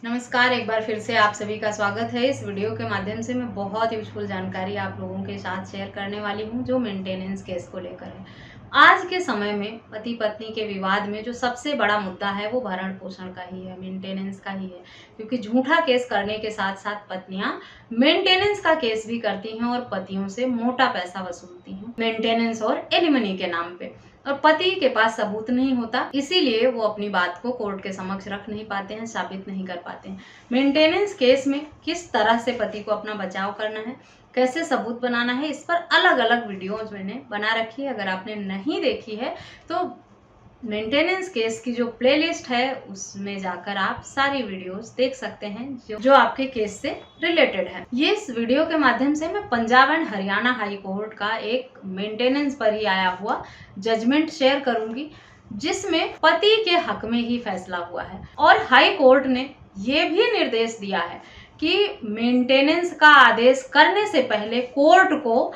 नमस्कार, एक बार फिर से आप सभी का स्वागत है। इस वीडियो के माध्यम से मैं बहुत यूजफुल जानकारी आप लोगों के साथ शेयर करने वाली हूं, जो मेंटेनेंस केस को लेकर है। आज के समय में पति पत्नी के विवाद में जो सबसे बड़ा मुद्दा है वो भरण पोषण का ही है, मेंटेनेंस का ही है। क्योंकि झूठा केस करने के साथ साथ पत्नियां मेंटेनेंस का केस भी करती हैं और पतियों से मोटा पैसा वसूलती हैं मेंटेनेंस और एलिमनी के नाम पे। और पति के पास सबूत नहीं होता, इसीलिए वो अपनी बात को कोर्ट के समक्ष रख नहीं पाते हैं, साबित नहीं कर पाते हैं। मेंटेनेंस केस में किस तरह से पति को अपना बचाव करना है, कैसे सबूत बनाना है, इस पर अलग अलग वीडियोज मैंने बना रखी है। अगर आपने नहीं देखी है तो मेंटेनेंस केस की जो प्लेलिस्ट है उसमें जाकर आप सारी वीडियोस देख सकते हैं जो आपके केस से रिलेटेड है। ये इस वीडियो के माध्यम से मैं Punjab and Haryana high court का एक मेंटेनेंस पर ही आया हुआ जजमेंट शेयर करूंगी, जिसमें पति के हक में ही फैसला हुआ है। और हाई कोर्ट ने ये भी निर्देश दिया है कि मेंटेनेंस का आदेश करने से पहले कोर्ट को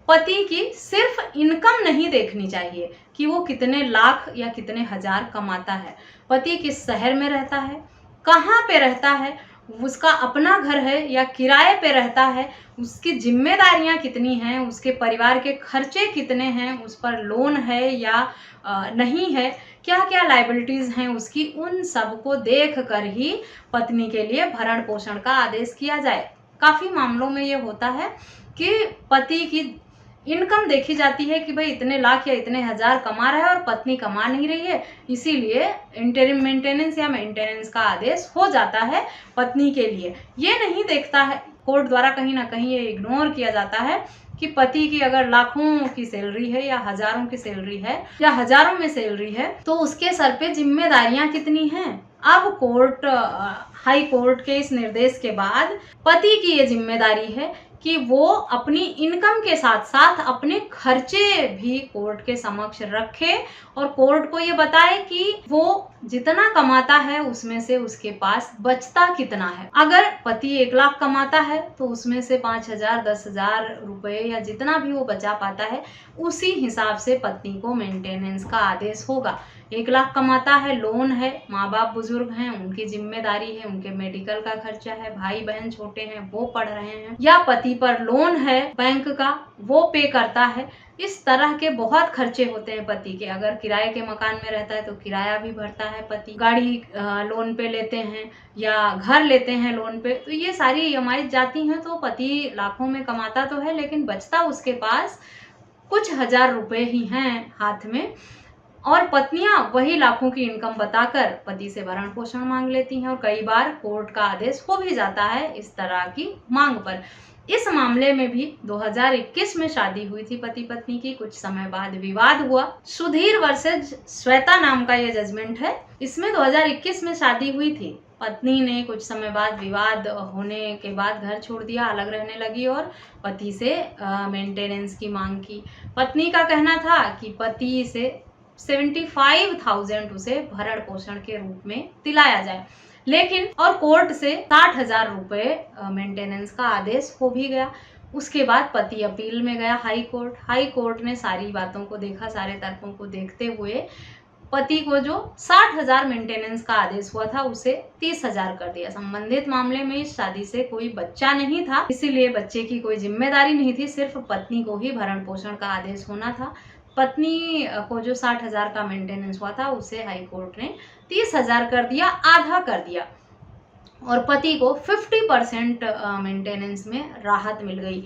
पति की सिर्फ इनकम नहीं देखनी चाहिए कि वो कितने लाख या कितने हजार कमाता है, पति किस शहर में रहता है, कहाँ पे रहता है, उसका अपना घर है या किराए पे रहता है, उसकी जिम्मेदारियां कितनी हैं, उसके परिवार के खर्चे कितने हैं, उस पर लोन है या नहीं है, क्या क्या लायबिलिटीज हैं उसकी, उन सब को देख कर ही पत्नी के लिए भरण पोषण का आदेश किया जाए। काफी मामलों में ये होता है कि पति की इनकम देखी जाती है कि भाई इतने लाख या इतने हजार कमा रहा है और पत्नी कमा नहीं रही है, इसीलिए इंटरिम मेंटेनेंस या मेंटेनेंस का आदेश हो जाता है पत्नी के लिए। ये नहीं देखता है कोर्ट द्वारा, कहीं ना कहीं ये इग्नोर किया जाता है कि पति की अगर लाखों की सैलरी है या हजारों की सैलरी है या हजारों में सैलरी है तो उसके सर पे जिम्मेदारियां कितनी हैं। अब कोर्ट हाई कोर्ट के इस निर्देश के बाद पति की ये जिम्मेदारी है कि वो अपनी इनकम के साथ साथ अपने खर्चे भी कोर्ट के समक्ष रखे और कोर्ट को ये बताए कि वो जितना कमाता है उसमें से उसके पास बचता कितना है। अगर पति 1 लाख कमाता है तो उसमें से 5,000 10,000 रुपए या जितना भी वो बचा पाता है उसी हिसाब से पत्नी को मेंटेनेंस का आदेश होगा। 1 लाख कमाता है, लोन है, माँ बाप बुजुर्ग हैं, उनकी जिम्मेदारी है, उनके मेडिकल का खर्चा है, भाई बहन छोटे हैं वो पढ़ रहे हैं, या पति पर लोन है बैंक का वो पे करता है। इस तरह के बहुत खर्चे होते हैं पति के। अगर किराए के मकान में रहता है तो किराया भी भरता है पति, गाड़ी लोन पे लेते हैं या घर लेते हैं लोन पे, तो ये सारी ईएमआई जाती हैं। तो पति लाखों में कमाता तो है लेकिन बचता उसके पास कुछ हजार रुपए ही हैं हाथ में, और पत्नियां वही लाखों की इनकम बताकर पति से भरण पोषण मांग लेती हैं और कई बार कोर्ट का आदेश हो भी जाता है इस तरह की मांग पर। इस मामले में भी 2021 में शादी हुई थी पति पत्नी की, कुछ समय बाद विवाद हुआ। सुधीर वर्सेज श्वेता नाम का ये जजमेंट है। इसमें 2021 में शादी हुई थी, पत्नी ने कुछ समय बाद विवाद होने के बाद घर छोड़ दिया, अलग रहने लगी और पति से मेंटेनेंस की मांग की। पत्नी का कहना था कि पति से 75,000 उसे भरण पोषण के रूप में दिलाया जाए, लेकिन और कोर्ट से 60,000 रुपए मेंटेनेंस का आदेश हो भी गया। उसके बाद पति अपील में गया हाई कोर्ट ने सारी बातों को देखा, सारे तर्कों को देखते हुए पति को जो 60,000 मेंटेनेंस का आदेश हुआ था उसे 30,000 कर दिया। संबंधित मामले में इस शादी से कोई बच्चा नहीं था, इसीलिए बच्चे की कोई जिम्मेदारी नहीं थी, सिर्फ पत्नी को ही भरण पोषण का आदेश होना था। पत्नी को जो 60,000 का मेंटेनेंस हुआ था उसे हाई कोर्ट ने 30,000 कर दिया, आधा कर दिया, और पति को 50% मेंटेनेंस में राहत मिल गई।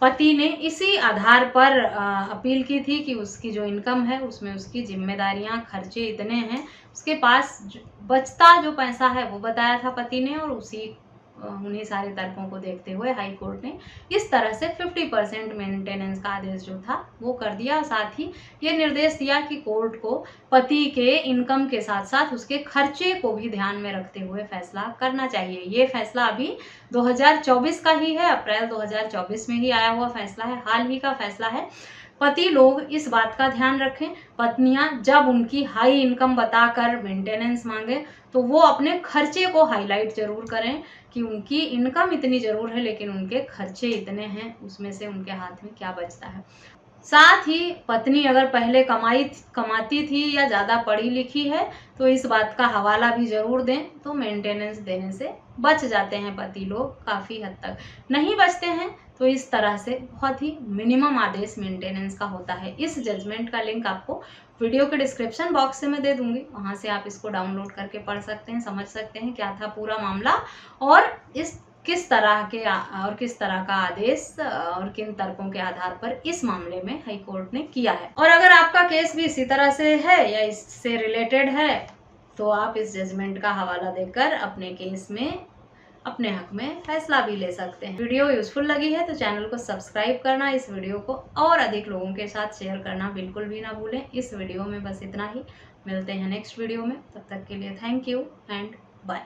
पति ने इसी आधार पर अपील की थी कि उसकी जो इनकम है उसमें उसकी जिम्मेदारियां खर्चे इतने हैं, उसके पास बचता जो पैसा है वो बताया था पति ने, और उन्हीं सारे तर्कों को देखते हुए हाई कोर्ट ने इस तरह से 50% मेंटेनेंस का आदेश जो था वो कर दिया। साथ ही ये निर्देश दिया कि कोर्ट को पति के इनकम के साथ साथ उसके खर्चे को भी ध्यान में रखते हुए फैसला करना चाहिए। ये फैसला अभी 2024 का ही है, अप्रैल 2024 में ही आया हुआ फैसला है, हाल ही का फैसला है। पति लोग इस बात का ध्यान रखें, पत्नियां जब उनकी हाई इनकम बताकर मेंटेनेंस मांगे तो वो अपने खर्चे को हाईलाइट जरूर करें कि उनकी इनकम इतनी जरूर है लेकिन उनके खर्चे इतने हैं, उसमें से उनके हाथ में क्या बचता है। साथ ही पत्नी अगर पहले कमाती थी या ज़्यादा पढ़ी लिखी है तो इस बात का हवाला भी ज़रूर दें, तो मेंटेनेंस देने से बच जाते हैं पति लोग काफ़ी हद तक। नहीं बचते हैं तो इस तरह से बहुत ही मिनिमम आदेश मेंटेनेंस का होता है। इस जजमेंट का लिंक आपको वीडियो के डिस्क्रिप्शन बॉक्स से मैं दे दूंगी, वहां से आप इसको डाउनलोड करके पढ़ सकते हैं, समझ सकते हैं क्या था पूरा मामला और किस तरह का आदेश और किन तर्कों के आधार पर इस मामले में हाई कोर्ट ने किया है। और अगर आपका केस भी इसी तरह से है या इससे रिलेटेड है तो आप इस जजमेंट का हवाला देकर अपने केस में अपने हक में फैसला भी ले सकते हैं। वीडियो यूजफुल लगी है तो चैनल को सब्सक्राइब करना, इस वीडियो को और अधिक लोगों के साथ शेयर करना बिल्कुल भी ना भूलें। इस वीडियो में बस इतना ही, मिलते हैं नेक्स्ट वीडियो में, तब तक के लिए थैंक यू एंड बाय।